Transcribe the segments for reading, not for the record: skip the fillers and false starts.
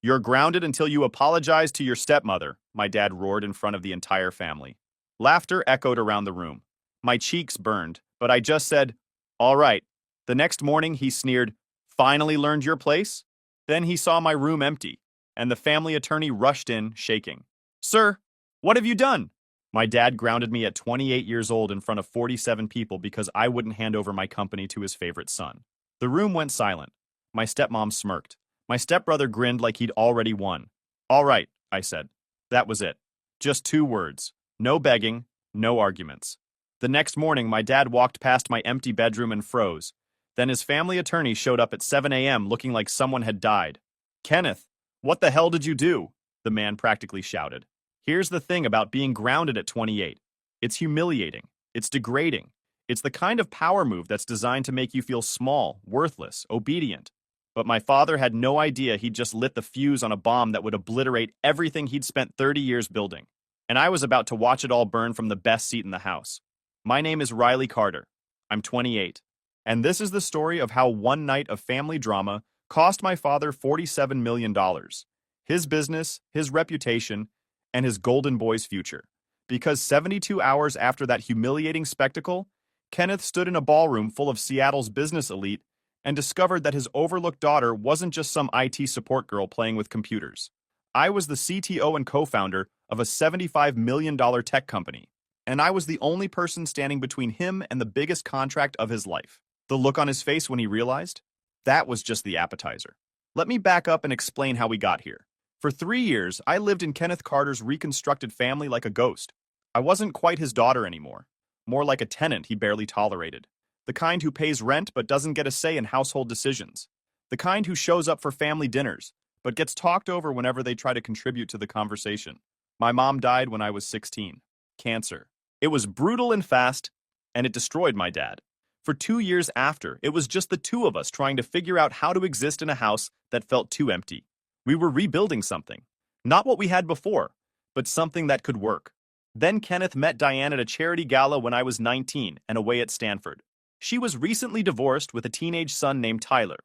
"You're grounded until you apologize to your stepmother," my dad roared in front of the entire family. Laughter echoed around the room. My cheeks burned, but I just said, "All right." The next morning, he sneered, "Finally learned your place?" Then he saw my room empty, and the family attorney rushed in, shaking. "Sir, what have you done?" My dad grounded me at 28 years old in front of 47 people because I wouldn't hand over my company to his favorite son. The room went silent. My stepmom smirked. My stepbrother grinned like he'd already won. "All right," I said. That was it. Just 2 words. No begging, no arguments. The next morning, my dad walked past my empty bedroom and froze. Then his family attorney showed up at 7 a.m. looking like someone had died. "Kenneth, what the hell did you do?" the man practically shouted. Here's the thing about being grounded at 28. It's humiliating. It's degrading. It's the kind of power move that's designed to make you feel small, worthless, obedient. But my father had no idea he'd just lit the fuse on a bomb that would obliterate everything he'd spent 30 years building. And I was about to watch it all burn from the best seat in the house. My name is Riley Carter. I'm 28. And this is the story of how one night of family drama cost my father $47 million. His business, his reputation, and his golden boy's future. Because 72 hours after that humiliating spectacle, Kenneth stood in a ballroom full of Seattle's business elite and discovered that his overlooked daughter wasn't just some IT support girl playing with computers. I was the CTO and co-founder of a $75 million tech company, and I was the only person standing between him and the biggest contract of his life. The look on his face when he realized? That was just the appetizer. Let me back up and explain how we got here. For 3 years, I lived in Kenneth Carter's reconstructed family like a ghost. I wasn't quite his daughter anymore. More like a tenant he barely tolerated. The kind who pays rent but doesn't get a say in household decisions. The kind who shows up for family dinners, but gets talked over whenever they try to contribute to the conversation. My mom died when I was 16. Cancer. It was brutal and fast, and it destroyed my dad. For 2 years after, it was just the two of us trying to figure out how to exist in a house that felt too empty. We were rebuilding something. Not what we had before, but something that could work. Then Kenneth met Diane at a charity gala when I was 19 and away at Stanford. She was recently divorced with a teenage son named Tyler.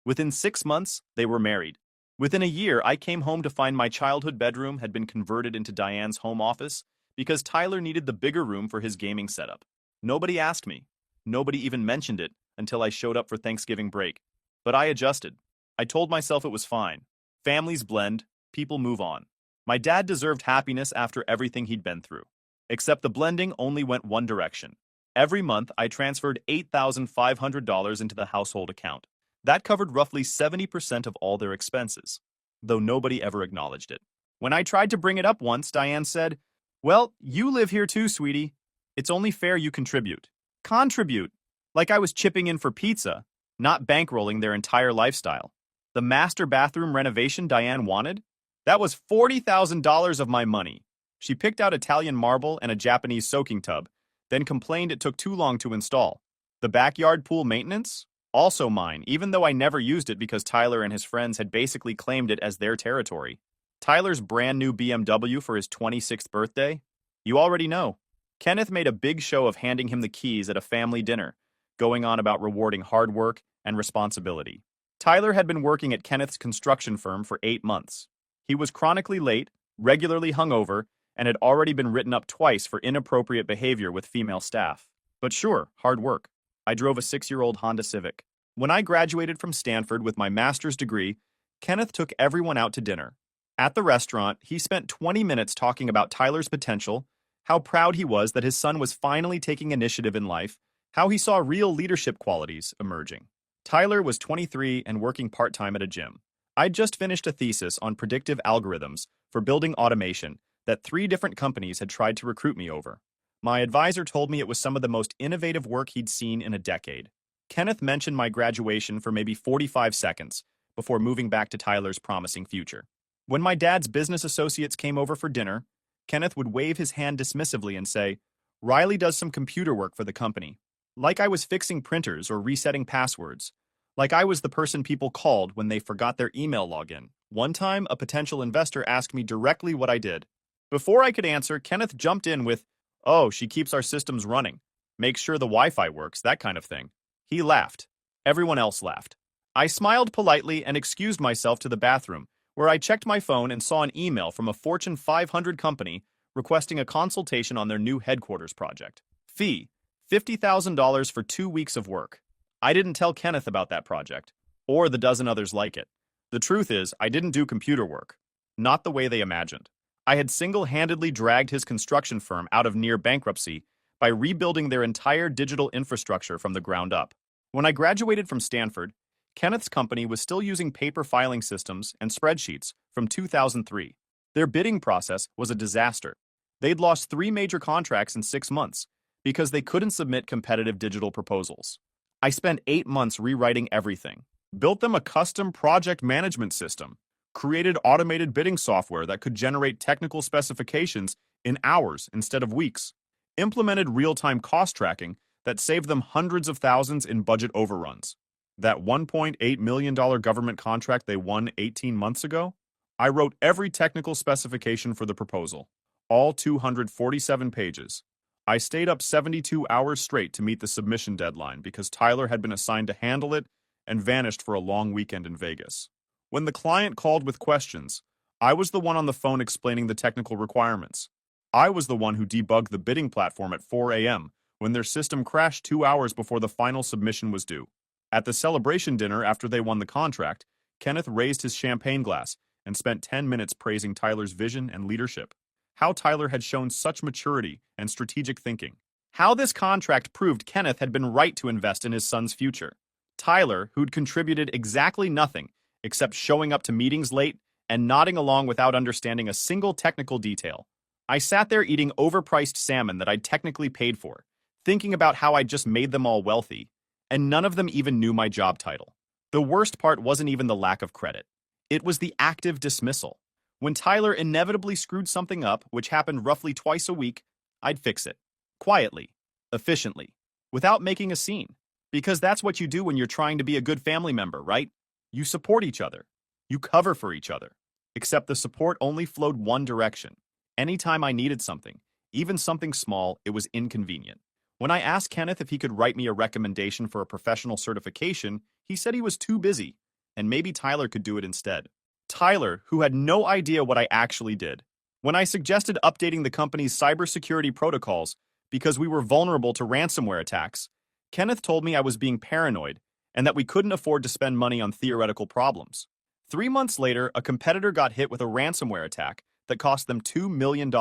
Within 6 months, they were married. Within a year, I came home to find my childhood bedroom had been converted into Diane's home office because Tyler needed the bigger room for his gaming setup. Nobody asked me. Nobody even mentioned it until I showed up for Thanksgiving break. But I adjusted. I told myself it was fine. Families blend, people move on. My dad deserved happiness after everything he'd been through. Except the blending only went one direction. Every month, I transferred $8,500 into the household account. That covered roughly 70% of all their expenses, though nobody ever acknowledged it. When I tried to bring it up once, Diane said, "Well, you live here too, sweetie. It's only fair you contribute." Contribute! Like I was chipping in for pizza, not bankrolling their entire lifestyle. The master bathroom renovation Diane wanted? That was $40,000 of my money. She picked out Italian marble and a Japanese soaking tub, then complained it took too long to install. The backyard pool maintenance? Also mine, even though I never used it because Tyler and his friends had basically claimed it as their territory. Tyler's brand new BMW for his 26th birthday? You already know. Kenneth made a big show of handing him the keys at a family dinner, going on about rewarding hard work and responsibility. Tyler had been working at Kenneth's construction firm for 8 months. He was chronically late, regularly hungover, and had already been written up twice for inappropriate behavior with female staff. But sure, hard work. I drove a 6-year-old Honda Civic. When I graduated from Stanford with my master's degree, Kenneth took everyone out to dinner. At the restaurant, he spent 20 minutes talking about Tyler's potential, how proud he was that his son was finally taking initiative in life, how he saw real leadership qualities emerging. Tyler was 23 and working part-time at a gym. I'd just finished a thesis on predictive algorithms for building automation that 3 different companies had tried to recruit me over. My advisor told me it was some of the most innovative work he'd seen in a decade. Kenneth mentioned my graduation for maybe 45 seconds before moving back to Tyler's promising future. When my dad's business associates came over for dinner, Kenneth would wave his hand dismissively and say, "Riley does some computer work for the company." Like I was fixing printers or resetting passwords. Like I was the person people called when they forgot their email login. One time, a potential investor asked me directly what I did. Before I could answer, Kenneth jumped in with, "Oh, she keeps our systems running. Makes sure the Wi-Fi works, that kind of thing." He laughed. Everyone else laughed. I smiled politely and excused myself to the bathroom, where I checked my phone and saw an email from a Fortune 500 company requesting a consultation on their new headquarters project. Fee: $50,000 for 2 weeks of work. I didn't tell Kenneth about that project, or the dozen others like it. The truth is, I didn't do computer work. Not the way they imagined. I had single-handedly dragged his construction firm out of near bankruptcy by rebuilding their entire digital infrastructure from the ground up. When I graduated from Stanford, Kenneth's company was still using paper filing systems and spreadsheets from 2003. Their bidding process was a disaster. They'd lost 3 major contracts in 6 months because they couldn't submit competitive digital proposals. I spent 8 months rewriting everything, built them a custom project management system, created automated bidding software that could generate technical specifications in hours instead of weeks, implemented real-time cost tracking that saved them hundreds of thousands in budget overruns. That $1.8 million government contract they won 18 months ago? I wrote every technical specification for the proposal, all 247 pages. I stayed up 72 hours straight to meet the submission deadline because Tyler had been assigned to handle it and vanished for a long weekend in Vegas. When the client called with questions, I was the one on the phone explaining the technical requirements. I was the one who debugged the bidding platform at 4 a.m. when their system crashed 2 hours before the final submission was due. At the celebration dinner after they won the contract, Kenneth raised his champagne glass and spent 10 minutes praising Tyler's vision and leadership. How Tyler had shown such maturity and strategic thinking. How this contract proved Kenneth had been right to invest in his son's future. Tyler, who'd contributed exactly nothing except showing up to meetings late and nodding along without understanding a single technical detail. I sat there eating overpriced salmon that I'd technically paid for, thinking about how I'd just made them all wealthy, and none of them even knew my job title. The worst part wasn't even the lack of credit. It was the active dismissal. When Tyler inevitably screwed something up, which happened roughly twice a week, I'd fix it. Quietly, efficiently, without making a scene. Because that's what you do when you're trying to be a good family member, right? You support each other. You cover for each other. Except the support only flowed one direction. Anytime I needed something, even something small, it was inconvenient. When I asked Kenneth if he could write me a recommendation for a professional certification, he said he was too busy, and maybe Tyler could do it instead. Tyler, who had no idea what I actually did. When I suggested updating the company's cybersecurity protocols because we were vulnerable to ransomware attacks, Kenneth told me I was being paranoid and that we couldn't afford to spend money on theoretical problems. 3 months later, a competitor got hit with a ransomware attack that cost them $2 million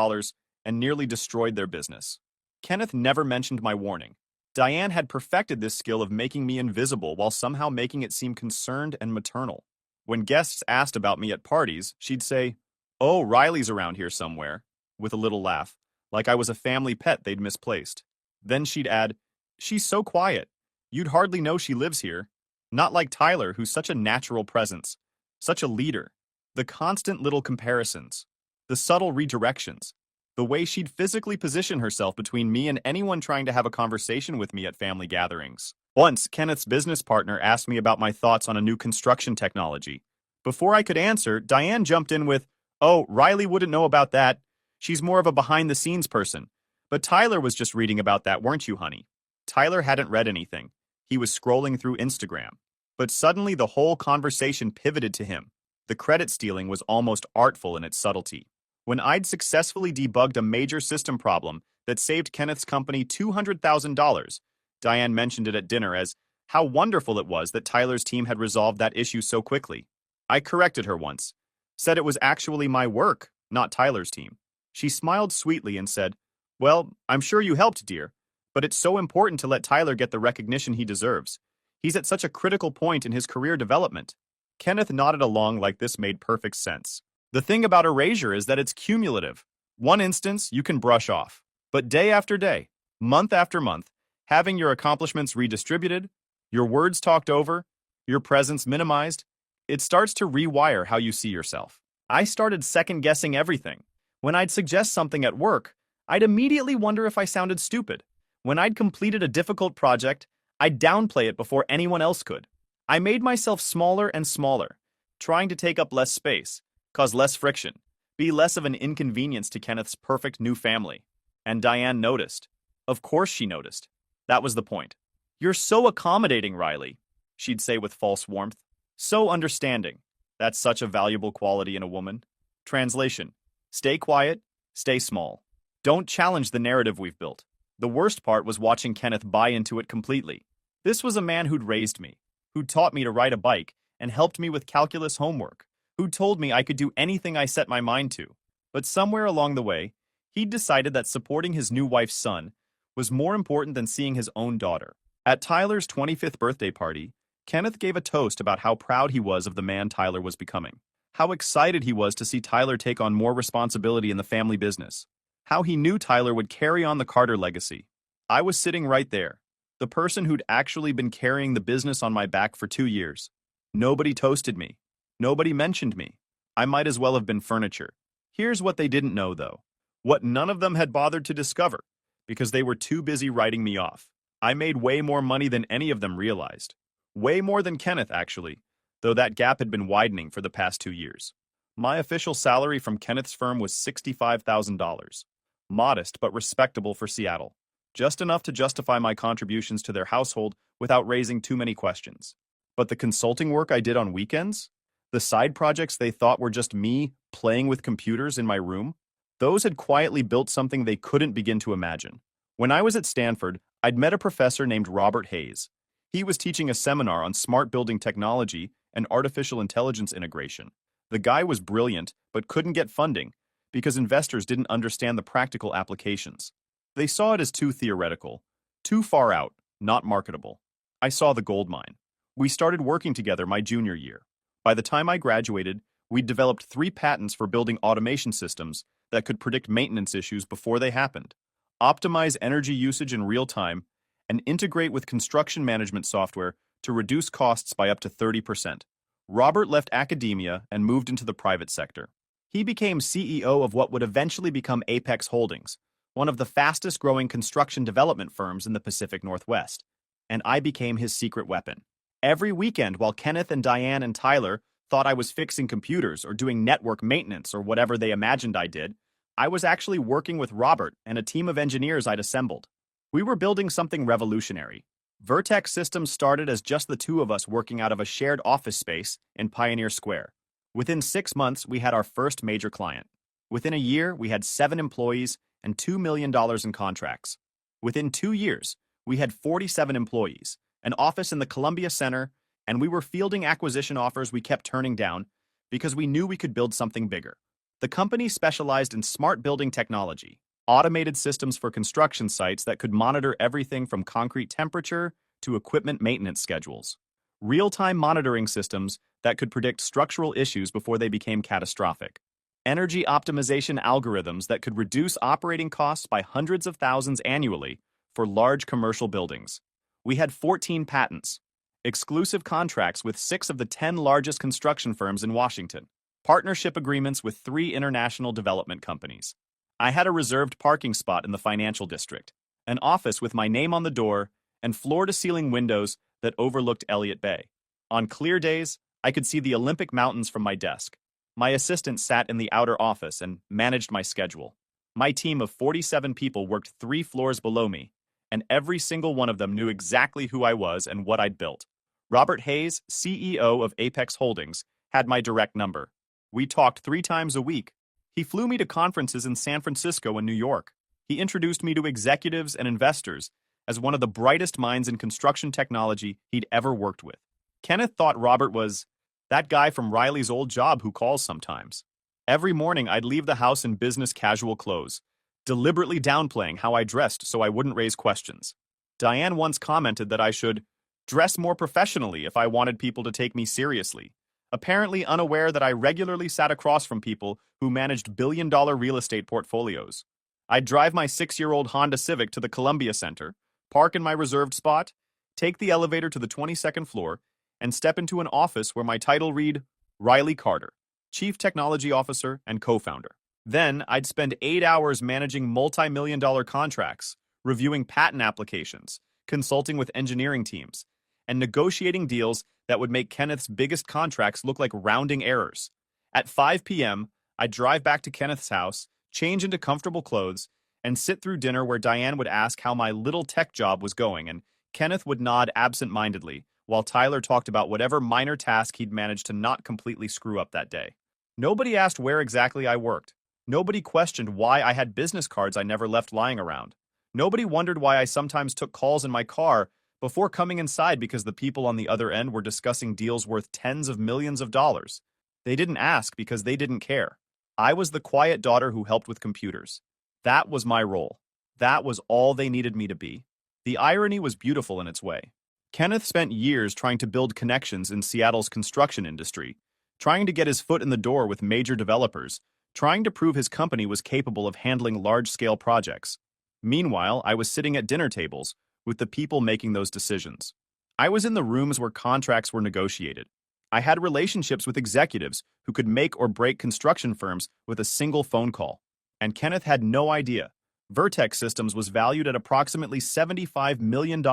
and nearly destroyed their business. Kenneth never mentioned my warning. Diane had perfected this skill of making me invisible while somehow making it seem concerned and maternal. When guests asked about me at parties, she'd say, "Oh, Riley's around here somewhere," with a little laugh, like I was a family pet they'd misplaced. Then she'd add, "She's so quiet. You'd hardly know she lives here." Not like Tyler, who's such a natural presence, such a leader. The constant little comparisons, the subtle redirections, the way she'd physically position herself between me and anyone trying to have a conversation with me at family gatherings. Once, Kenneth's business partner asked me about my thoughts on a new construction technology. Before I could answer, Diane jumped in with, "Oh, Riley wouldn't know about that. She's more of a behind-the-scenes person. But Tyler was just reading about that, weren't you, honey?" Tyler hadn't read anything. He was scrolling through Instagram. But suddenly the whole conversation pivoted to him. The credit stealing was almost artful in its subtlety. When I'd successfully debugged a major system problem that saved Kenneth's company $200,000, Diane mentioned it at dinner as how wonderful it was that Tyler's team had resolved that issue so quickly. I corrected her once, said it was actually my work, not Tyler's team. She smiled sweetly and said, "Well, I'm sure you helped, dear, but it's so important to let Tyler get the recognition he deserves. He's at such a critical point in his career development." Kenneth nodded along like this made perfect sense. The thing about erasure is that it's cumulative. One instance you can brush off, but day after day, month after month, having your accomplishments redistributed, your words talked over, your presence minimized, it starts to rewire how you see yourself. I started second-guessing everything. When I'd suggest something at work, I'd immediately wonder if I sounded stupid. When I'd completed a difficult project, I'd downplay it before anyone else could. I made myself smaller and smaller, trying to take up less space, cause less friction, be less of an inconvenience to Kenneth's perfect new family. And Diane noticed. Of course she noticed. That was the point. "You're so accommodating, Riley," she'd say with false warmth. "So understanding. That's such a valuable quality in a woman. Translation: stay quiet, stay small. Don't challenge the narrative we've built. The worst part was watching Kenneth buy into it completely. This was a man who'd raised me, who'd taught me to ride a bike and helped me with calculus homework, who told me I could do anything I set my mind to. But somewhere along the way, he'd decided that supporting his new wife's son was more important than seeing his own daughter. At Tyler's 25th birthday party, Kenneth gave a toast about how proud he was of the man Tyler was becoming, how excited he was to see Tyler take on more responsibility in the family business, how he knew Tyler would carry on the Carter legacy. I was sitting right there, the person who'd actually been carrying the business on my back for 2 years. Nobody toasted me. Nobody mentioned me. I might as well have been furniture. Here's what they didn't know, though. What none of them had bothered to discover, because they were too busy writing me off. I made way more money than any of them realized. Way more than Kenneth, actually, though that gap had been widening for the past 2 years. My official salary from Kenneth's firm was $65,000. Modest but respectable for Seattle. Just enough to justify my contributions to their household without raising too many questions. But the consulting work I did on weekends? The side projects they thought were just me playing with computers in my room? Those had quietly built something they couldn't begin to imagine. When I was at Stanford, I'd met a professor named Robert Hayes. He was teaching a seminar on smart building technology and artificial intelligence integration. The guy was brilliant, but couldn't get funding because investors didn't understand the practical applications. They saw it as too theoretical, too far out, not marketable. I saw the gold mine. We started working together my junior year. By the time I graduated, we'd developed 3 patents for building automation systems that could predict maintenance issues before they happened, optimize energy usage in real time, and integrate with construction management software to reduce costs by up to 30%. Robert left academia and moved into the private sector. He became CEO of what would eventually become Apex Holdings, one of the fastest-growing construction development firms in the Pacific Northwest, and I became his secret weapon. Every weekend, while Kenneth and Diane and Tyler thought I was fixing computers or doing network maintenance or whatever they imagined I did, I was actually working with Robert and a team of engineers I'd assembled. We were building something revolutionary. Vertex Systems started as just the 2 of us working out of a shared office space in Pioneer Square. Within 6 months, we had our first major client. Within a year, we had 7 employees and $2 million in contracts. Within 2 years, we had 47 employees, an office in the Columbia Center, and we were fielding acquisition offers we kept turning down because we knew we could build something bigger. The company specialized in smart building technology, automated systems for construction sites that could monitor everything from concrete temperature to equipment maintenance schedules, real-time monitoring systems that could predict structural issues before they became catastrophic, energy optimization algorithms that could reduce operating costs by hundreds of thousands annually for large commercial buildings. We had 14 patents, exclusive contracts with 6 of the 10 largest construction firms in Washington, partnership agreements with 3 international development companies. I had a reserved parking spot in the financial district, an office with my name on the door, and floor-to-ceiling windows that overlooked Elliott Bay. On clear days, I could see the Olympic Mountains from my desk. My assistant sat in the outer office and managed my schedule. My team of 47 people worked 3 floors below me, and every single one of them knew exactly who I was and what I'd built. Robert Hayes, CEO of Apex Holdings, had my direct number. We talked 3 times a week. He flew me to conferences in San Francisco and New York. He introduced me to executives and investors as one of the brightest minds in construction technology he'd ever worked with. Kenneth thought Robert was that guy from Riley's old job who calls sometimes. Every morning, I'd leave the house in business casual clothes, deliberately downplaying how I dressed so I wouldn't raise questions. Diane once commented that I should dress more professionally if I wanted people to take me seriously, apparently unaware that I regularly sat across from people who managed billion-dollar real estate portfolios. I'd drive my 6-year-old Honda Civic to the Columbia Center, park in my reserved spot, take the elevator to the 22nd floor, and step into an office where my title read Riley Carter, Chief Technology Officer and co-founder. Then I'd spend 8 hours managing multi-million-dollar contracts, reviewing patent applications, consulting with engineering teams, and negotiating deals that would make Kenneth's biggest contracts look like rounding errors. At 5 p.m., I'd drive back to Kenneth's house, change into comfortable clothes, and sit through dinner where Diane would ask how my little tech job was going, and Kenneth would nod absent-mindedly while Tyler talked about whatever minor task he'd managed to not completely screw up that day. Nobody asked where exactly I worked. Nobody questioned why I had business cards I never left lying around. Nobody wondered why I sometimes took calls in my car before coming inside because the people on the other end were discussing deals worth tens of millions of dollars. They didn't ask because they didn't care. I was the quiet daughter who helped with computers. That was my role. That was all they needed me to be. The irony was beautiful in its way. Kenneth spent years trying to build connections in Seattle's construction industry, trying to get his foot in the door with major developers, trying to prove his company was capable of handling large-scale projects. Meanwhile, I was sitting at dinner tables with the people making those decisions. I was in the rooms where contracts were negotiated. I had relationships with executives who could make or break construction firms with a single phone call. And Kenneth had no idea. Vertex Systems was valued at approximately $75 million.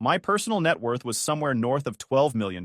My personal net worth was somewhere north of $12 million,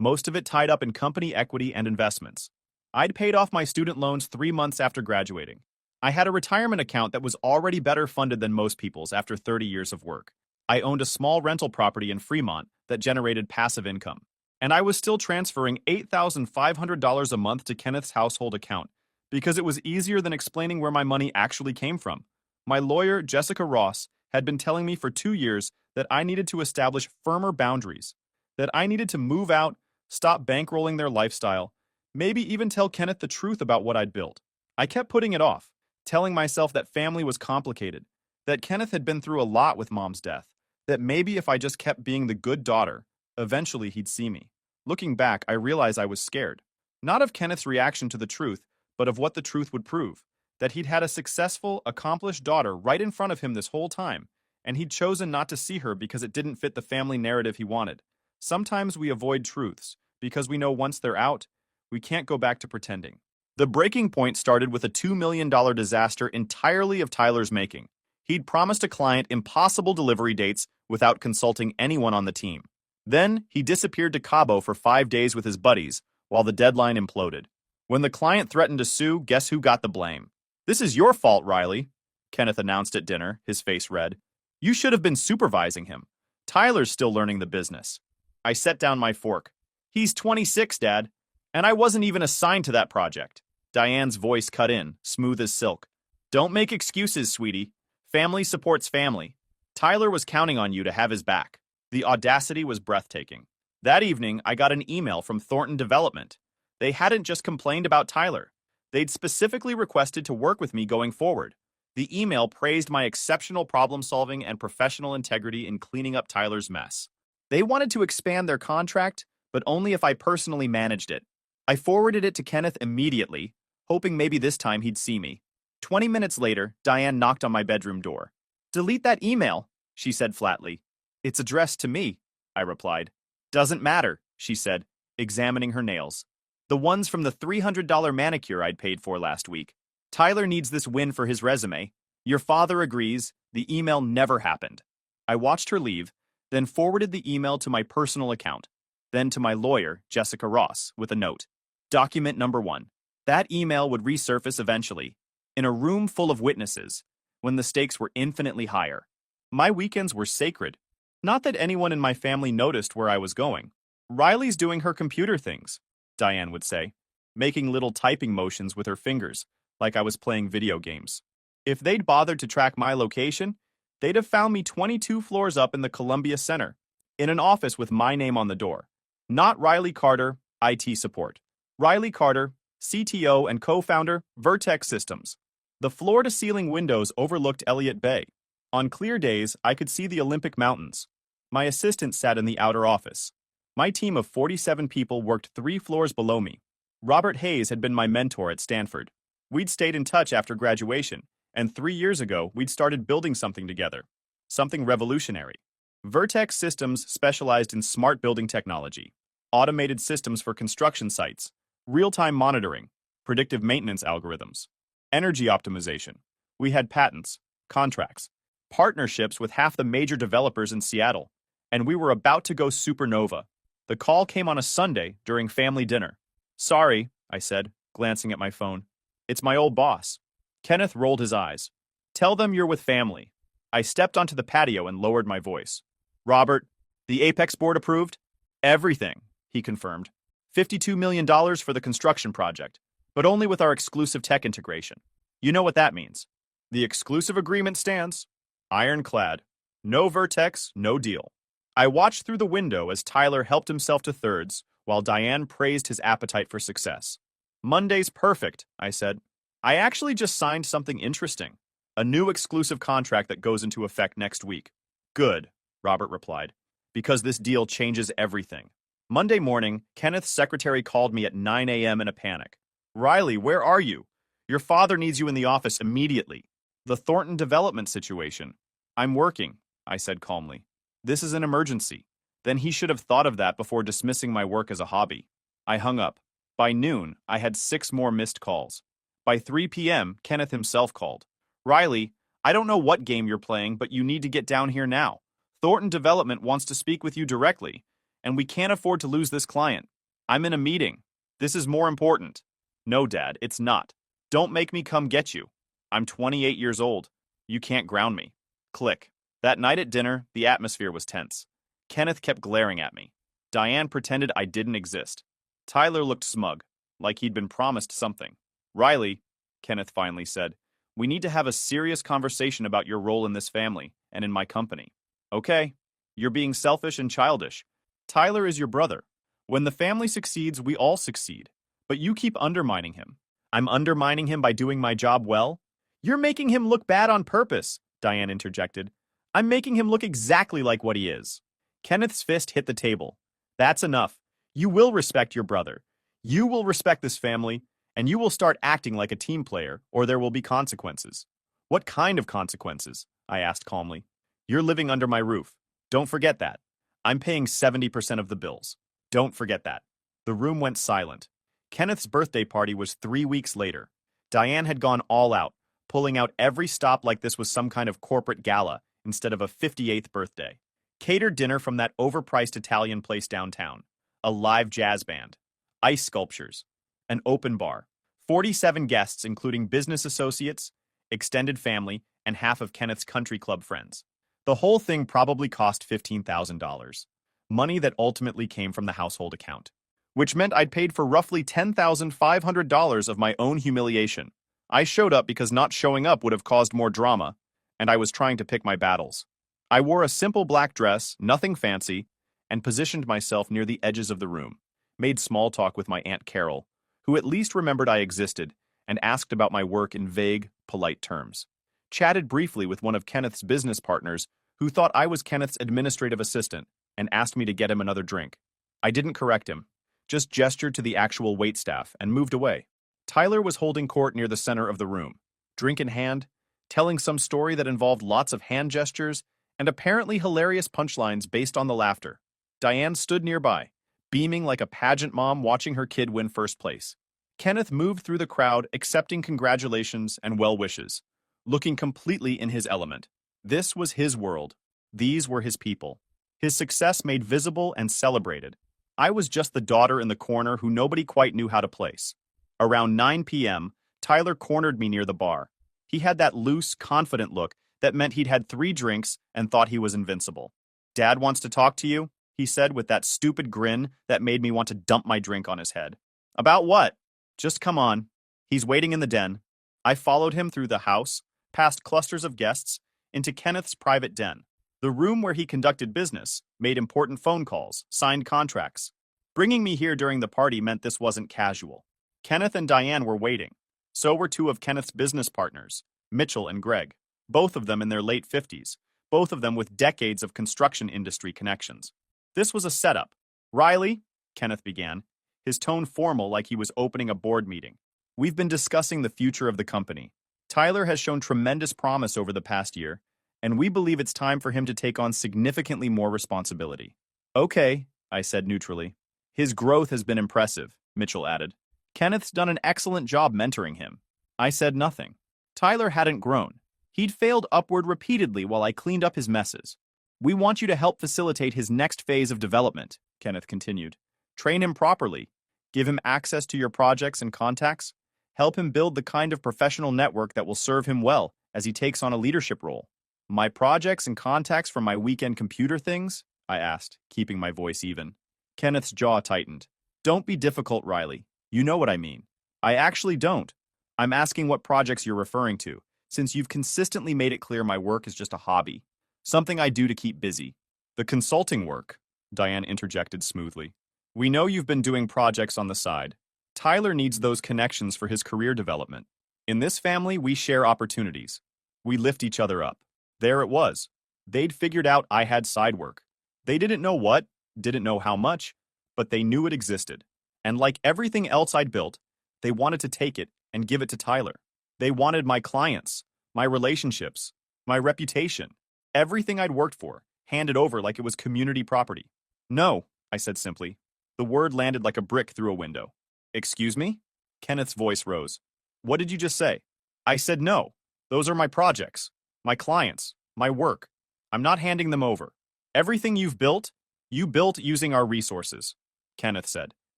most of it tied up in company equity and investments. I'd paid off my student loans 3 months after graduating. I had a retirement account that was already better funded than most people's after 30 years of work. I owned a small rental property in Fremont that generated passive income. And I was still transferring $8,500 a month to Kenneth's household account because it was easier than explaining where my money actually came from. My lawyer, Jessica Ross, had been telling me for 2 years that I needed to establish firmer boundaries, that I needed to move out, stop bankrolling their lifestyle, maybe even tell Kenneth the truth about what I'd built. I kept putting it off, telling myself that family was complicated, that Kenneth had been through a lot with Mom's death, that maybe if I just kept being the good daughter, eventually he'd see me. Looking back, I realized I was scared. Not of Kenneth's reaction to the truth, but of what the truth would prove. That he'd had a successful, accomplished daughter right in front of him this whole time, and he'd chosen not to see her because it didn't fit the family narrative he wanted. Sometimes we avoid truths, because we know once they're out, we can't go back to pretending. The breaking point started with a $2 million disaster entirely of Tyler's making. He'd promised a client impossible delivery dates without consulting anyone on the team. Then, he disappeared to Cabo for 5 days with his buddies, while the deadline imploded. When the client threatened to sue, guess who got the blame? "This is your fault, Riley," Kenneth announced at dinner, his face red. "You should have been supervising him. Tyler's still learning the business." I set down my fork. "He's 26, Dad, and I wasn't even assigned to that project." Diane's voice cut in, smooth as silk. "Don't make excuses, sweetie. Family supports family. Tyler was counting on you to have his back." The audacity was breathtaking. That evening, I got an email from Thornton Development. They hadn't just complained about Tyler. They'd specifically requested to work with me going forward. The email praised my exceptional problem-solving and professional integrity in cleaning up Tyler's mess. They wanted to expand their contract, but only if I personally managed it. I forwarded it to Kenneth immediately, hoping maybe this time he'd see me. 20 minutes later, Diane knocked on my bedroom door. "Delete that email," she said flatly. "It's addressed to me," I replied. "Doesn't matter," she said, examining her nails. The ones from the $300 manicure I'd paid for last week. "Tyler needs this win for his resume. Your father agrees. The email never happened." I watched her leave, then forwarded the email to my personal account, then to my lawyer, Jessica Ross, with a note. Document number 1. That email would resurface eventually, in a room full of witnesses, when the stakes were infinitely higher. My weekends were sacred. Not that anyone in my family noticed where I was going. "Riley's doing her computer things," Diane would say, making little typing motions with her fingers, like I was playing video games. If they'd bothered to track my location, they'd have found me 22 floors up in the Columbia Center, in an office with my name on the door. Not Riley Carter, IT support. Riley Carter, CTO and co-founder, Vertex Systems. The floor-to-ceiling windows overlooked Elliott Bay. On clear days, I could see the Olympic Mountains. My assistant sat in the outer office. My team of 47 people worked 3 floors below me. Robert Hayes had been my mentor at Stanford. We'd stayed in touch after graduation, and 3 years ago, we'd started building something together. Something revolutionary. Vertex Systems specialized in smart building technology, automated systems for construction sites, real-time monitoring, predictive maintenance algorithms, energy optimization. We had patents, contracts, partnerships with half the major developers in Seattle, and we were about to go supernova. The call came on a Sunday during family dinner. "Sorry," I said, glancing at my phone. "It's my old boss." Kenneth rolled his eyes. "Tell them you're with family." I stepped onto the patio and lowered my voice. "Robert, The Apex board approved? Everything, he confirmed. $52 million for the construction project, but only with our exclusive tech integration. You know what that means. The exclusive agreement stands. Ironclad. No Vertex, no deal. I watched through the window as Tyler helped himself to thirds, while Diane praised his appetite for success. Monday's perfect, I said. I actually just signed something interesting. A new exclusive contract that goes into effect next week. Good, Robert replied, because this deal changes everything. Monday morning, Kenneth's secretary called me at 9 a.m. in a panic. Riley, where are you? Your father needs you in the office immediately. The Thornton development situation. I'm working, I said calmly. This is an emergency. Then he should have thought of that before dismissing my work as a hobby. I hung up. By noon, I had 6 more missed calls. By 3 p.m., Kenneth himself called. Riley, I don't know what game you're playing, but you need to get down here now. Thornton Development wants to speak with you directly, and we can't afford to lose this client. I'm in a meeting. This is more important. No, Dad, it's not. Don't make me come get you. I'm 28 years old. You can't ground me. Click. That night at dinner, the atmosphere was tense. Kenneth kept glaring at me. Diane pretended I didn't exist. Tyler looked smug, like he'd been promised something. Riley, Kenneth finally said, we need to have a serious conversation about your role in this family and in my company. Okay, you're being selfish and childish. Tyler is your brother. When the family succeeds, we all succeed. But you keep undermining him. I'm undermining him by doing my job well? You're making him look bad on purpose, Diane interjected. I'm making him look exactly like what he is. Kenneth's fist hit the table. That's enough. You will respect your brother. You will respect this family, and you will start acting like a team player, or there will be consequences. What kind of consequences? I asked calmly. You're living under my roof. Don't forget that. I'm paying 70% of the bills. Don't forget that. The room went silent. Kenneth's birthday party was 3 weeks later. Diane had gone all out, pulling out every stop like this was some kind of corporate gala instead of a 58th birthday. Catered dinner from that overpriced Italian place downtown. A live jazz band. Ice sculptures. An open bar. 47 guests including business associates, extended family, and half of Kenneth's country club friends. The whole thing probably cost $15,000. Money that ultimately came from the household account. Which meant I'd paid for roughly $10,500 of my own humiliation. I showed up because not showing up would have caused more drama, and I was trying to pick my battles. I wore a simple black dress, nothing fancy, and positioned myself near the edges of the room, made small talk with my Aunt Carol, who at least remembered I existed, and asked about my work in vague, polite terms. Chatted briefly with one of Kenneth's business partners, who thought I was Kenneth's administrative assistant, and asked me to get him another drink. I didn't correct him, just gestured to the actual waitstaff and moved away. Tyler was holding court near the center of the room, drink in hand, telling some story that involved lots of hand gestures and apparently hilarious punchlines based on the laughter. Diane stood nearby, beaming like a pageant mom watching her kid win first place. Kenneth moved through the crowd, accepting congratulations and well wishes, looking completely in his element. This was his world. These were his people. His success made visible and celebrated. I was just the daughter in the corner who nobody quite knew how to place. Around 9 p.m., Tyler cornered me near the bar. He had that loose, confident look that meant he'd had 3 drinks and thought he was invincible. Dad wants to talk to you, he said with that stupid grin that made me want to dump my drink on his head. About what? Just come on. He's waiting in the den. I followed him through the house, past clusters of guests, into Kenneth's private den, the room where he conducted business, made important phone calls, signed contracts. Bringing me here during the party meant this wasn't casual. Kenneth and Diane were waiting. So were 2 of Kenneth's business partners, Mitchell and Greg, both of them in their late 50s, both of them with decades of construction industry connections. This was a setup. Riley, Kenneth began, his tone formal like he was opening a board meeting. We've been discussing the future of the company. Tyler has shown tremendous promise over the past year, and we believe it's time for him to take on significantly more responsibility. Okay, I said neutrally. His growth has been impressive, Mitchell added. Kenneth's done an excellent job mentoring him. I said nothing. Tyler hadn't grown. He'd failed upward repeatedly while I cleaned up his messes. We want you to help facilitate his next phase of development, Kenneth continued. Train him properly. Give him access to your projects and contacts. Help him build the kind of professional network that will serve him well as he takes on a leadership role. My projects and contacts for my weekend computer things? I asked, keeping my voice even. Kenneth's jaw tightened. Don't be difficult, Riley. You know what I mean. I actually don't. I'm asking what projects you're referring to, since you've consistently made it clear my work is just a hobby. Something I do to keep busy. The consulting work, Diane interjected smoothly. We know you've been doing projects on the side. Tyler needs those connections for his career development. In this family, we share opportunities. We lift each other up. There it was. They'd figured out I had side work. They didn't know what, didn't know how much, but they knew it existed. And like everything else I'd built, they wanted to take it and give it to Tyler. They wanted my clients, my relationships, my reputation, everything I'd worked for, handed over like it was community property. No, I said simply. The word landed like a brick through a window. Excuse me? Kenneth's voice rose. What did you just say? I said no. Those are my projects, my clients, my work. I'm not handing them over. Everything you've built, you built using our resources, Kenneth said,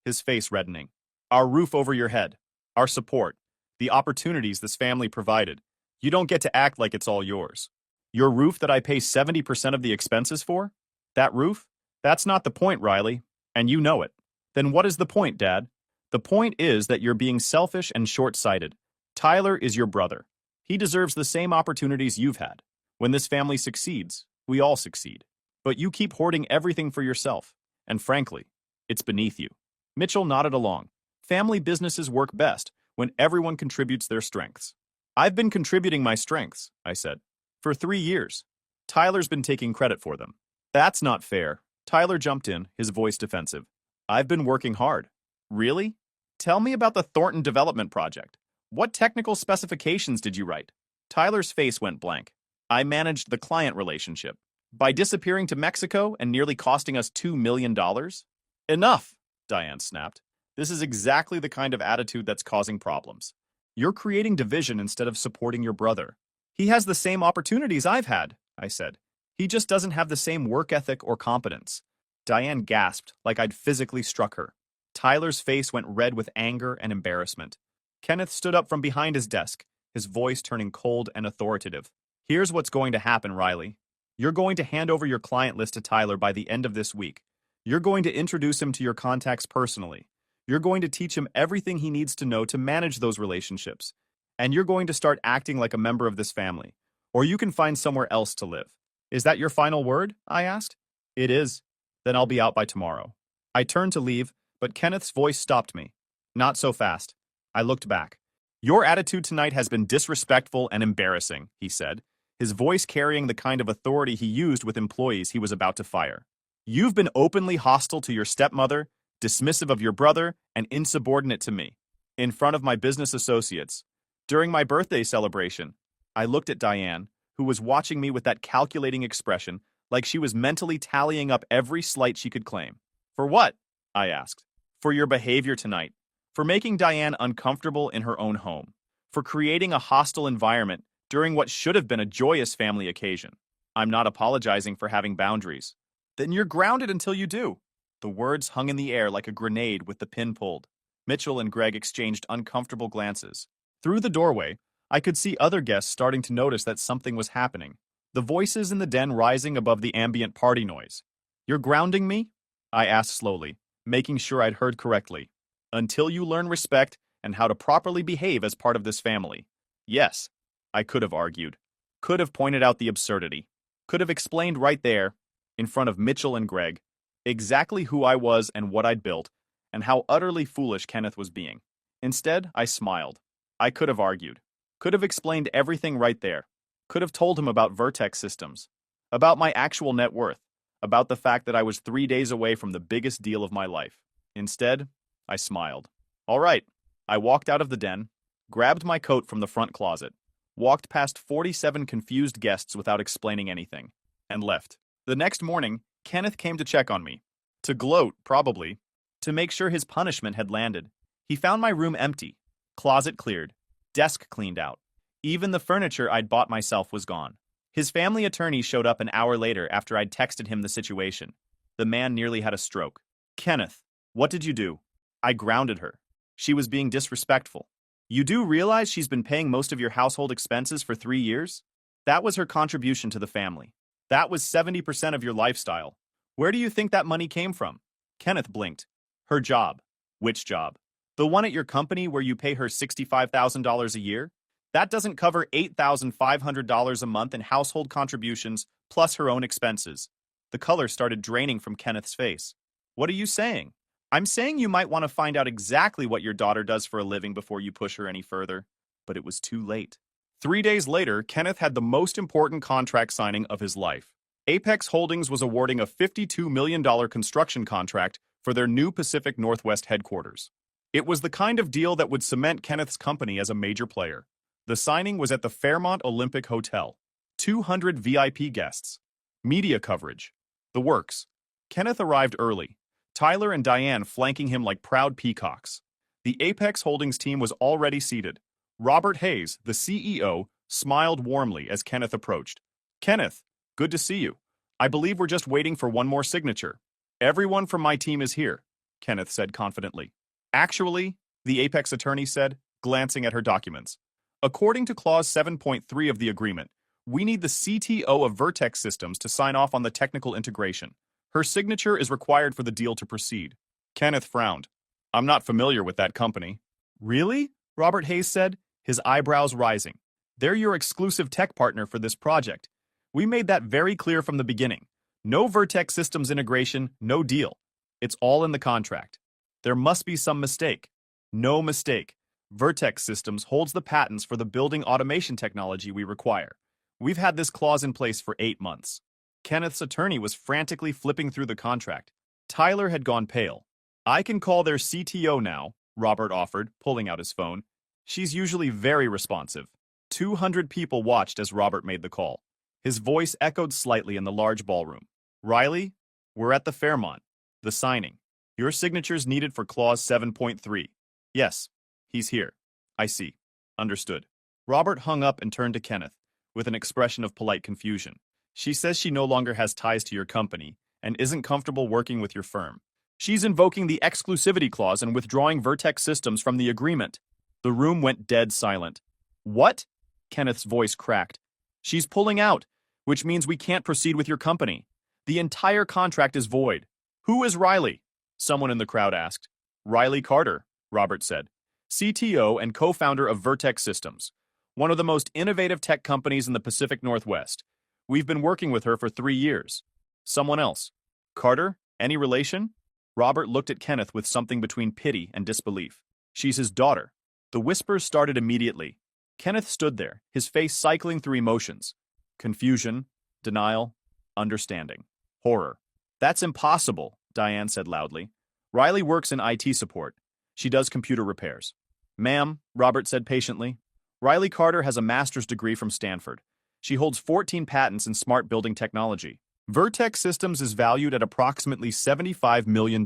his face reddening. Our roof over your head, our support, the opportunities this family provided. You don't get to act like it's all yours. Your roof that I pay 70% of the expenses for? That roof? That's not the point, Riley, and you know it. Then what is the point, Dad? The point is that you're being selfish and short-sighted. Tyler is your brother. He deserves the same opportunities you've had. When this family succeeds, we all succeed. But you keep hoarding everything for yourself. And frankly, it's beneath you. Mitchell nodded along. Family businesses work best when everyone contributes their strengths. I've been contributing my strengths, I said, for 3 years. Tyler's been taking credit for them. That's not fair. Tyler jumped in, his voice defensive. I've been working hard. Really? Tell me about the Thornton development project. What technical specifications did you write? Tyler's face went blank. I managed the client relationship. By disappearing to Mexico and nearly costing us $2 million? Enough, Diane snapped. This is exactly the kind of attitude that's causing problems. You're creating division instead of supporting your brother. He has the same opportunities I've had, I said. He just doesn't have the same work ethic or competence. Diane gasped like I'd physically struck her. Tyler's face went red with anger and embarrassment. Kenneth stood up from behind his desk, his voice turning cold and authoritative. Here's what's going to happen, Riley. You're going to hand over your client list to Tyler by the end of this week. You're going to introduce him to your contacts personally. You're going to teach him everything he needs to know to manage those relationships. And you're going to start acting like a member of this family. Or you can find somewhere else to live. Is that your final word? I asked. It is. Then I'll be out by tomorrow. I turned to leave, but Kenneth's voice stopped me. Not so fast. I looked back. Your attitude tonight has been disrespectful and embarrassing, he said, his voice carrying the kind of authority he used with employees he was about to fire. You've been openly hostile to your stepmother, dismissive of your brother, and insubordinate to me. In front of my business associates. During my birthday celebration, I looked at Diane, who was watching me with that calculating expression, like she was mentally tallying up every slight she could claim. For what? I asked. For your behavior tonight. For making Diane uncomfortable in her own home. For creating a hostile environment during what should have been a joyous family occasion. I'm not apologizing for having boundaries. Then you're grounded until you do. The words hung in the air like a grenade with the pin pulled. Mitchell and Greg exchanged uncomfortable glances. Through the doorway, I could see other guests starting to notice that something was happening. The voices in the den rising above the ambient party noise. You're grounding me? I asked slowly, making sure I'd heard correctly. Until you learn respect and how to properly behave as part of this family. Yes, I could have argued. Could have pointed out the absurdity. Could have explained right there, in front of Mitchell and Greg, exactly who I was and what I'd built, and how utterly foolish Kenneth was being. Instead, I smiled. I could have argued. Could have explained everything right there. Could have told him about Vertex Systems, about my actual net worth, about the fact that I was 3 days away from the biggest deal of my life. Instead, I smiled. All right. I walked out of the den, grabbed my coat from the front closet, walked past 47 confused guests without explaining anything, and left. The next morning, Kenneth came to check on me. To gloat, probably. To make sure his punishment had landed. He found my room empty. Closet cleared. Desk cleaned out. Even the furniture I'd bought myself was gone. His family attorney showed up an hour later after I'd texted him the situation. The man nearly had a stroke. Kenneth, what did you do? I grounded her. She was being disrespectful. You do realize she's been paying most of your household expenses for 3 years? That was her contribution to the family. That was 70% of your lifestyle. Where do you think that money came from? Kenneth blinked. Her job. Which job? The one at your company where you pay her $65,000 a year? That doesn't cover $8,500 a month in household contributions, plus her own expenses. The color started draining from Kenneth's face. What are you saying? I'm saying you might want to find out exactly what your daughter does for a living before you push her any further. But it was too late. 3 days later, Kenneth had the most important contract signing of his life. Apex Holdings was awarding a $52 million construction contract for their new Pacific Northwest headquarters. It was the kind of deal that would cement Kenneth's company as a major player. The signing was at the Fairmont Olympic Hotel. 200 VIP guests. Media coverage. The works. Kenneth arrived early, Tyler and Diane flanking him like proud peacocks. The Apex Holdings team was already seated. Robert Hayes, the CEO, smiled warmly as Kenneth approached. Kenneth, good to see you. I believe we're just waiting for one more signature. Everyone from my team is here, Kenneth said confidently. Actually, the Apex attorney said, glancing at her documents. According to Clause 7.3 of the agreement, we need the CTO of Vertex Systems to sign off on the technical integration. Her signature is required for the deal to proceed. Kenneth frowned. I'm not familiar with that company. Really? Robert Hayes said, his eyebrows rising. They're your exclusive tech partner for this project. We made that very clear from the beginning. No Vertex Systems integration, no deal. It's all in the contract. There must be some mistake. No mistake. Vertex Systems holds the patents for the building automation technology we require. We've had this clause in place for 8 months. Kenneth's attorney was frantically flipping through the contract. Tyler had gone pale. I can call their CTO now, Robert offered, pulling out his phone. She's usually very responsive. 200 people watched as Robert made the call. His voice echoed slightly in the large ballroom. Riley, we're at the Fairmont. The signing. Your signature's needed for Clause 7.3. Yes, he's here. I see. Understood. Robert hung up and turned to Kenneth, with an expression of polite confusion. She says she no longer has ties to your company and isn't comfortable working with your firm. She's invoking the exclusivity clause and withdrawing Vertex Systems from the agreement. The room went dead silent. What? Kenneth's voice cracked. She's pulling out, which means we can't proceed with your company. The entire contract is void. Who is Riley? Someone in the crowd asked. Riley Carter, Robert said, CTO and co-founder of Vertex Systems, one of the most innovative tech companies in the Pacific Northwest. We've been working with her for 3 years. Someone else. Carter? Any relation? Robert looked at Kenneth with something between pity and disbelief. She's his daughter. The whispers started immediately. Kenneth stood there, his face cycling through emotions. Confusion, denial, understanding, horror. That's impossible, Diane said loudly. Riley works in IT support. She does computer repairs. Ma'am, Robert said patiently. Riley Carter has a master's degree from Stanford. She holds 14 patents in smart building technology. Vertex Systems is valued at approximately $75 million.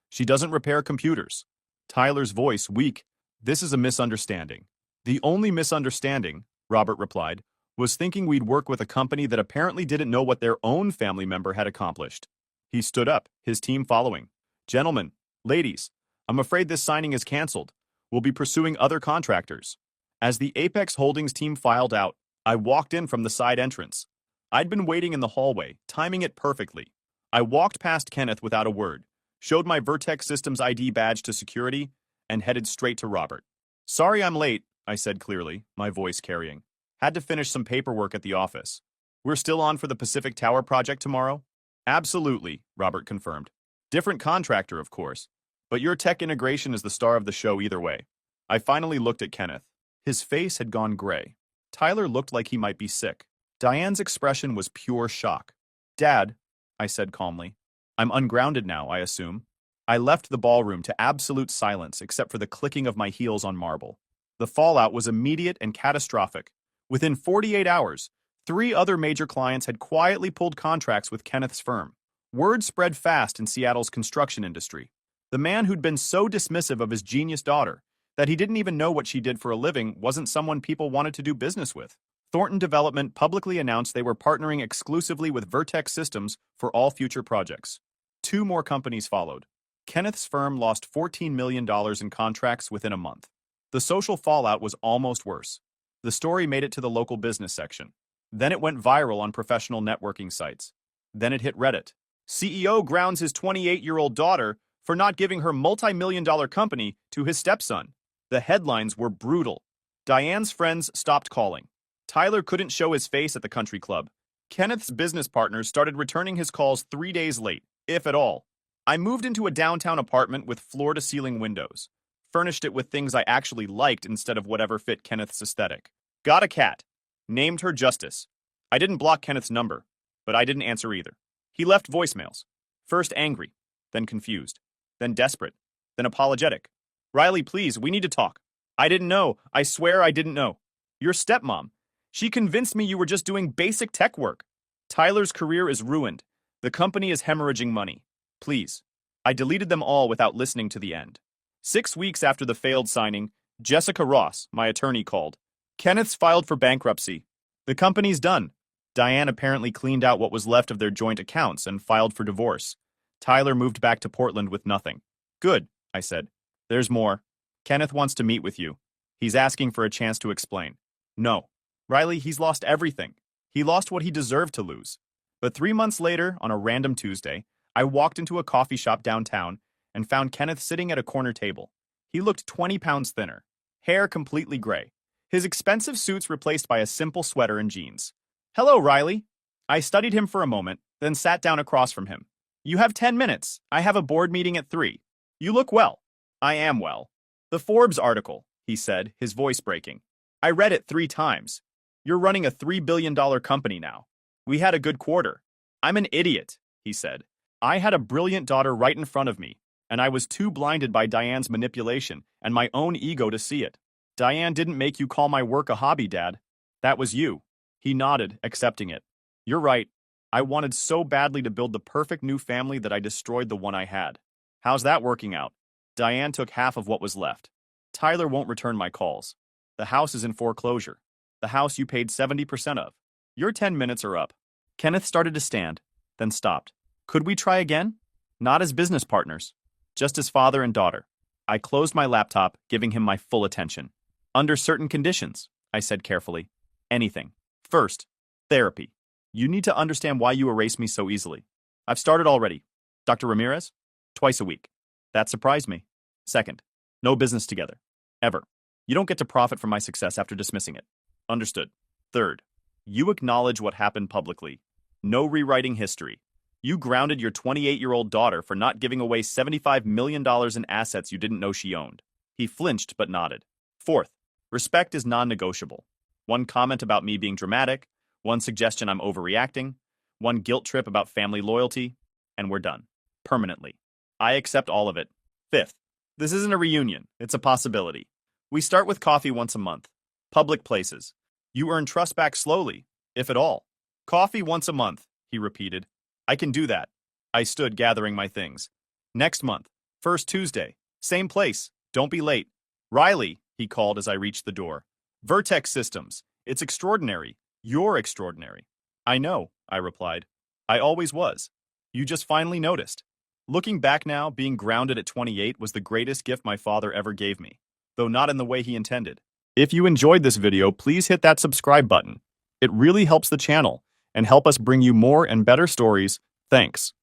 She doesn't repair computers. Tyler's voice weak. This is a misunderstanding. The only misunderstanding, Robert replied, was thinking we'd work with a company that apparently didn't know what their own family member had accomplished. He stood up, his team following. Gentlemen, ladies, I'm afraid this signing is canceled. We'll be pursuing other contractors. As the Apex Holdings team filed out, I walked in from the side entrance. I'd been waiting in the hallway, timing it perfectly. I walked past Kenneth without a word, showed my Vertex Systems ID badge to security, and headed straight to Robert. Sorry I'm late, I said clearly, my voice carrying. Had to finish some paperwork at the office. We're still on for the Pacific Tower project tomorrow? Absolutely, Robert confirmed. Different contractor, of course, but your tech integration is the star of the show either way. I finally looked at Kenneth. His face had gone gray. Tyler looked like he might be sick. Diane's expression was pure shock. Dad, I said calmly. I'm ungrounded now, I assume. I left the ballroom to absolute silence except for the clicking of my heels on marble. The fallout was immediate and catastrophic. Within 48 hours, 3 other major clients had quietly pulled contracts with Kenneth's firm. Word spread fast in Seattle's construction industry. The man who'd been so dismissive of his genius daughter that he didn't even know what she did for a living wasn't someone people wanted to do business with. Thornton Development publicly announced they were partnering exclusively with Vertex Systems for all future projects. 2 more companies followed. Kenneth's firm lost $14 million in contracts within a month. The social fallout was almost worse. The story made it to the local business section. Then it went viral on professional networking sites. Then it hit Reddit. CEO grounds his 28-year-old daughter for not giving her multi-million-dollar company to his stepson. The headlines were brutal. Diane's friends stopped calling. Tyler couldn't show his face at the country club. Kenneth's business partners started returning his calls 3 days late, if at all. I moved into a downtown apartment with floor-to-ceiling windows. Furnished it with things I actually liked instead of whatever fit Kenneth's aesthetic. Got a cat. Named her Justice. I didn't block Kenneth's number, but I didn't answer either. He left voicemails. First angry, then confused, then desperate, then apologetic. Riley, please, we need to talk. I didn't know. I swear I didn't know. Your stepmom. She convinced me you were just doing basic tech work. Tyler's career is ruined. The company is hemorrhaging money. Please. I deleted them all without listening to the end. 6 weeks after the failed signing, Jessica Ross, my attorney, called. Kenneth's filed for bankruptcy. The company's done. Diane apparently cleaned out what was left of their joint accounts and filed for divorce. Tyler moved back to Portland with nothing. Good, I said. There's more. Kenneth wants to meet with you. He's asking for a chance to explain. No. Riley, he's lost everything. He lost what he deserved to lose. But 3 months later, on a random Tuesday, I walked into a coffee shop downtown and found Kenneth sitting at a corner table. He looked 20 pounds thinner, hair completely gray, his expensive suits replaced by a simple sweater and jeans. Hello, Riley. I studied him for a moment, then sat down across from him. You have 10 minutes. I have a board meeting at 3. You look well. I am well. The Forbes article, he said, his voice breaking. I read it 3 times. You're running a $3 billion company now. We had a good quarter. I'm an idiot, he said. I had a brilliant daughter right in front of me, and I was too blinded by Diane's manipulation and my own ego to see it. Diane didn't make you call my work a hobby, Dad. That was you. He nodded, accepting it. You're right. I wanted so badly to build the perfect new family that I destroyed the one I had. How's that working out? Diane took half of what was left. Tyler won't return my calls. The house is in foreclosure. The house you paid 70% of. Your 10 minutes are up. Kenneth started to stand, then stopped. Could we try again? Not as business partners, just as father and daughter. I closed my laptop, giving him my full attention. Under certain conditions, I said carefully. Anything. First, therapy. You need to understand why you erase me so easily. I've started already. Dr. Ramirez? Twice a week. That surprised me. Second, no business together. Ever. You don't get to profit from my success after dismissing it. Understood. Third, you acknowledge what happened publicly. No rewriting history. You grounded your 28-year-old daughter for not giving away $75 million in assets you didn't know she owned. He flinched but nodded. Fourth, respect is non-negotiable. One comment about me being dramatic, one suggestion I'm overreacting, one guilt trip about family loyalty, and we're done. Permanently. I accept all of it. Fifth, this isn't a reunion, it's a possibility. We start with coffee once a month. Public places. You earn trust back slowly, if at all. Coffee once a month, he repeated. I can do that. I stood gathering my things. Next month, first Tuesday, same place, don't be late. Riley, he called as I reached the door. Vertex Systems, it's extraordinary. You're extraordinary. I know, I replied. I always was. You just finally noticed. Looking back now, being grounded at 28 was the greatest gift my father ever gave me, though not in the way he intended. If you enjoyed this video, please hit that subscribe button. It really helps the channel and help us bring you more and better stories. Thanks.